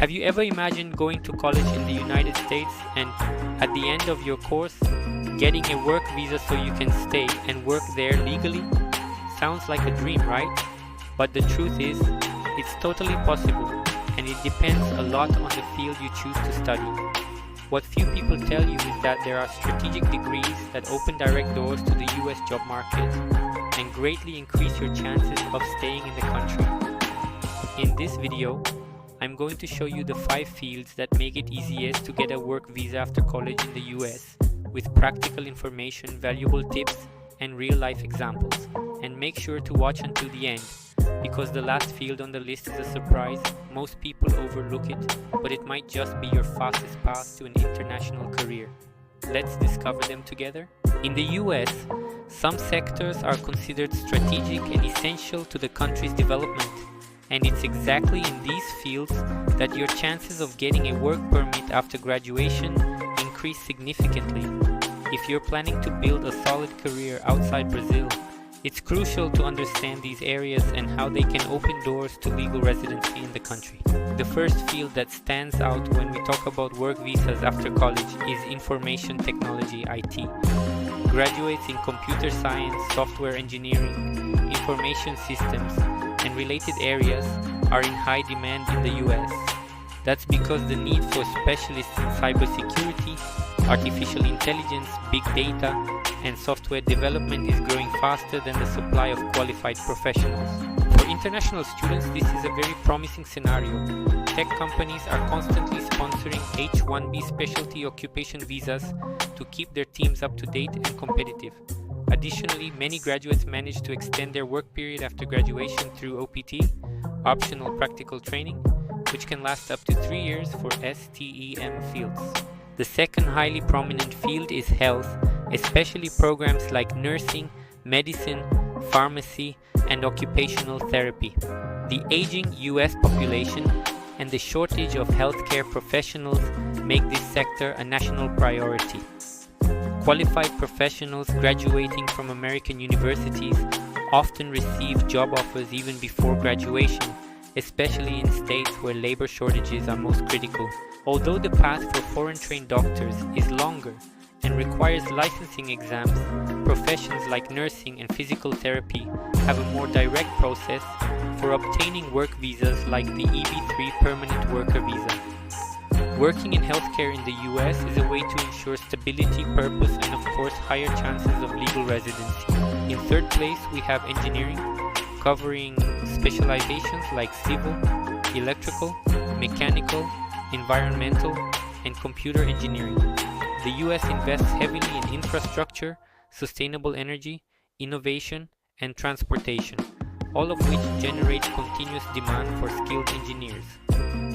Have you ever imagined going to college in the United States and at the end of your course, getting a work visa so you can stay and work there legally? Sounds like a dream, right? But the truth is, it's totally possible, and it depends a lot on the field you choose to study. What few people tell you is that there are strategic degrees that open direct doors to the US job market and greatly increase your chances of staying in the country. In this video, I'm going to show you the 5 fields that make it easiest to get a work visa after college in the US, with practical information, valuable tips, and real-life examples. And make sure to watch until the end, because the last field on the list is a surprise. Most people overlook it, but it might just be your fastest path to an international career. Let's discover them together. In the US, some sectors are considered strategic and essential to the country's development, and it's exactly in these fields that your chances of getting a work permit after graduation increase significantly. If you're planning to build a solid career outside Brazil, it's crucial to understand these areas and how they can open doors to legal residency in the country. The first field that stands out when we talk about work visas after college is information technology (IT). Graduates in computer science, software engineering, information systems, and related areas are in high demand in the US. That's because the need for specialists in cybersecurity, artificial intelligence, big data, and software development is growing faster than the supply of qualified professionals. For international students, this is a very promising scenario. Tech companies are constantly sponsoring H-1B specialty occupation visas to keep their teams up to date and competitive. Additionally, many graduates manage to extend their work period after graduation through OPT, optional practical training, which can last up to 3 years for STEM fields. The second highly prominent field is health, especially programs like nursing, medicine, pharmacy, and occupational therapy. The aging US population and the shortage of healthcare professionals make this sector a national priority. Qualified professionals graduating from American universities often receive job offers even before graduation, especially in states where labor shortages are most critical. Although the path for foreign-trained doctors is longer and requires licensing exams, professions like nursing and physical therapy have a more direct process for obtaining work visas like the EB-3 permanent worker visa. Working in healthcare in the US is a way to ensure stability, purpose, and of course higher chances of legal residency. In third place, we have engineering, covering specializations like civil, electrical, mechanical, environmental, and computer engineering. The US invests heavily in infrastructure, sustainable energy, innovation, and transportation, all of which generates continuous demand for skilled engineers.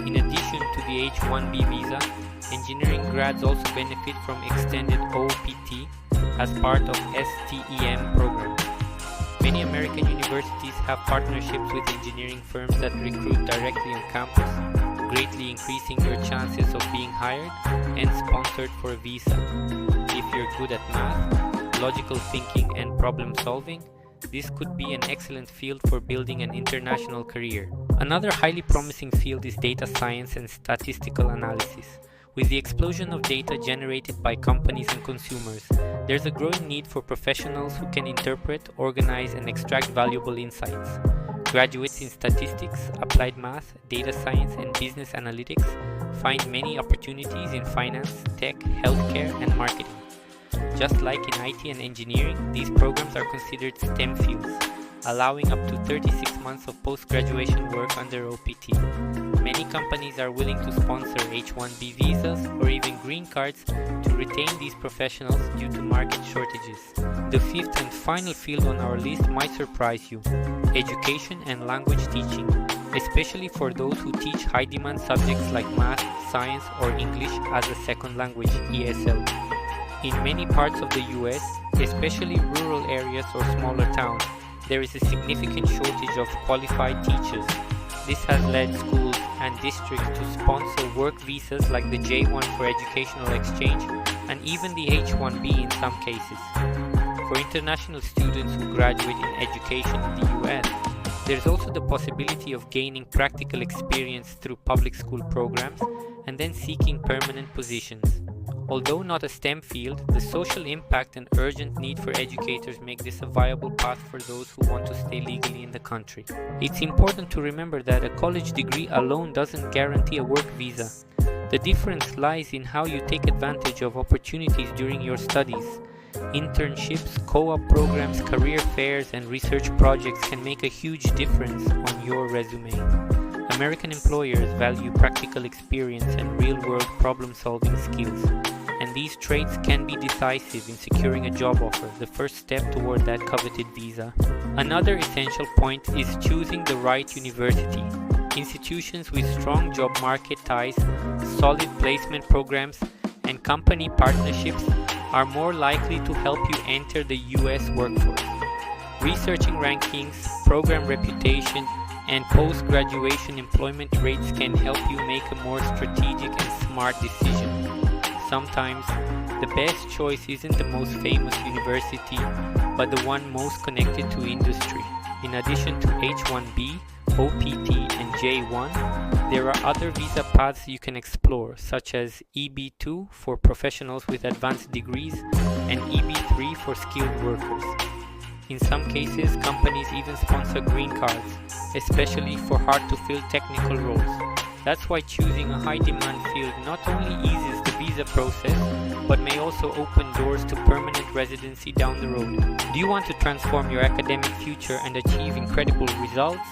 In addition to the H-1B visa, engineering grads also benefit from extended OPT as part of STEM programs. Many American universities have partnerships with engineering firms that recruit directly on campus, greatly increasing your chances of being hired and sponsored for a visa. If you're good at math, logical thinking, and problem solving, this could be an excellent field for building an international career. Another highly promising field is data science and statistical analysis. With the explosion of data generated by companies and consumers, there's a growing need for professionals who can interpret, organize, and extract valuable insights. Graduates in statistics, applied math, data science, and business analytics find many opportunities in finance, tech, healthcare, and marketing. Just like in IT and engineering, these programs are considered STEM fields, allowing up to 36 months of post-graduation work under OPT. Many companies are willing to sponsor H-1B visas or even green cards to retain these professionals due to market shortages. The fifth and final field on our list might surprise you: education and language teaching, especially for those who teach high-demand subjects like math, science, or English as a second language (ESL). In many parts of the US, especially rural areas or smaller towns, there is a significant shortage of qualified teachers. This has led schools and districts to sponsor work visas like the J-1 for educational exchange and even the H-1B in some cases. For international students who graduate in education in the US, There's also the possibility of gaining practical experience through public school programs and then seeking permanent positions. Although not a STEM field, the social impact and urgent need for educators make this a viable path for those who want to stay legally in the country. It's important to remember that a college degree alone doesn't guarantee a work visa. The difference lies in how you take advantage of opportunities during your studies. Internships, co-op programs, career fairs, and research projects can make a huge difference on your resume. American employers value practical experience and real-world problem-solving skills, and these traits can be decisive in securing a job offer, the first step toward that coveted visa. Another essential point is choosing the right university. Institutions with strong job market ties, solid placement programs, and company partnerships are more likely to help you enter the US workforce. Researching rankings, program reputation, and post-graduation employment rates can help you make a more strategic and smart decision. Sometimes, the best choice isn't the most famous university, but the one most connected to industry. In addition to H-1B, OPT, and J-1, there are other visa paths you can explore, such as EB-2 for professionals with advanced degrees and EB-3 for skilled workers. In some cases, companies even sponsor green cards, especially for hard-to-fill technical roles. That's why choosing a high-demand field not only eases the visa process, but may also open doors to permanent residency down the road. Do you want to transform your academic future and achieve incredible results?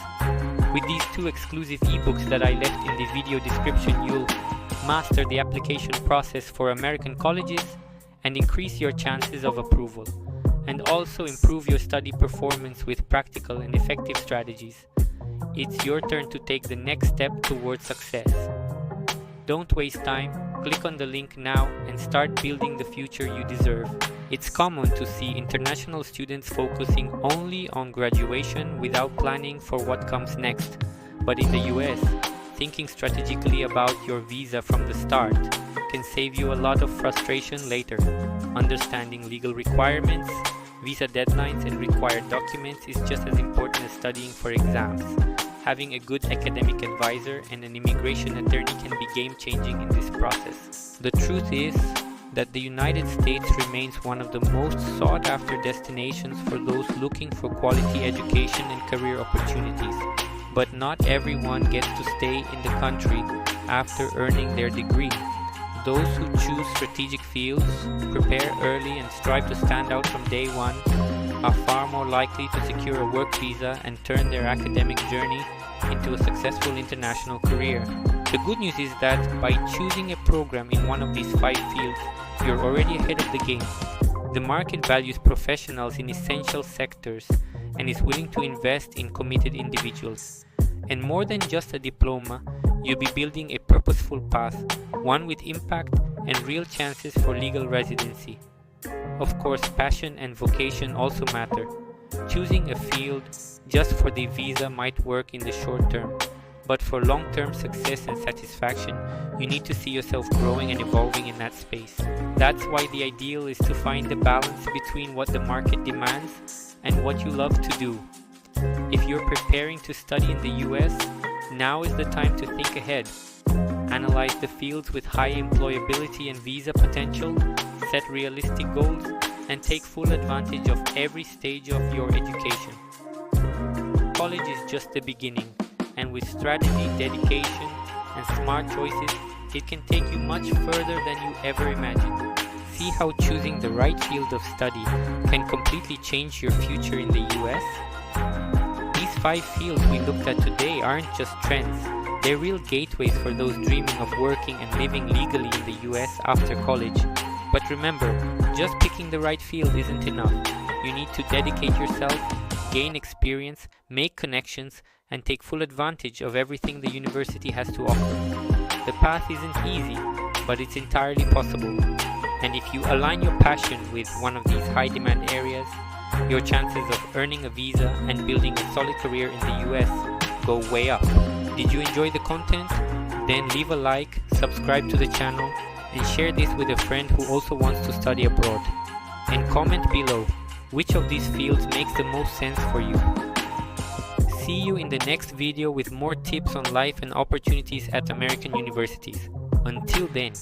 With these 2 exclusive ebooks that I left in the video description, you'll master the application process for American colleges and increase your chances of approval, and also improve your study performance with practical and effective strategies. It's your turn to take the next step towards success. Don't waste time, click on the link now and start building the future you deserve. It's common to see international students focusing only on graduation without planning for what comes next. But in the US, thinking strategically about your visa from the start can save you a lot of frustration later. Understanding legal requirements, visa deadlines, and required documents is just as important as studying for exams. Having a good academic advisor and an immigration attorney can be game-changing in this process. The truth is that the United States remains one of the most sought-after destinations for those looking for quality education and career opportunities. But not everyone gets to stay in the country after earning their degree. Those who choose strategic fields, prepare early, and strive to stand out from day one are far more likely to secure a work visa and turn their academic journey into a successful international career. The good news is that by choosing a program in one of these 5 fields, you're already ahead of the game. The market values professionals in essential sectors and is willing to invest in committed individuals. And more than just a diploma, you'll be building a purposeful path, one with impact and real chances for legal residency. Of course, passion and vocation also matter. Choosing a field just for the visa might work in the short term, but for long-term success and satisfaction, you need to see yourself growing and evolving in that space. That's why the ideal is to find the balance between what the market demands and what you love to do. If you're preparing to study in the US, now is the time to think ahead. Analyze the fields with high employability and visa potential, set realistic goals, and take full advantage of every stage of your education. College is just the beginning, and with strategy, dedication, and smart choices, it can take you much further than you ever imagined. See how choosing the right field of study can completely change your future in the US? These 5 fields we looked at today aren't just trends. They're real gateways for those dreaming of working and living legally in the US after college. But remember, just picking the right field isn't enough. You need to dedicate yourself, gain experience, make connections, and take full advantage of everything the university has to offer. The path isn't easy, but it's entirely possible. And if you align your passion with one of these high-demand areas, your chances of earning a visa and building a solid career in the US go way up. Did you enjoy the content? Then leave a like, subscribe to the channel, and share this with a friend who also wants to study abroad. And comment below which of these fields makes the most sense for you. see you in the next video with more tips on life and opportunities at American universities. Until then.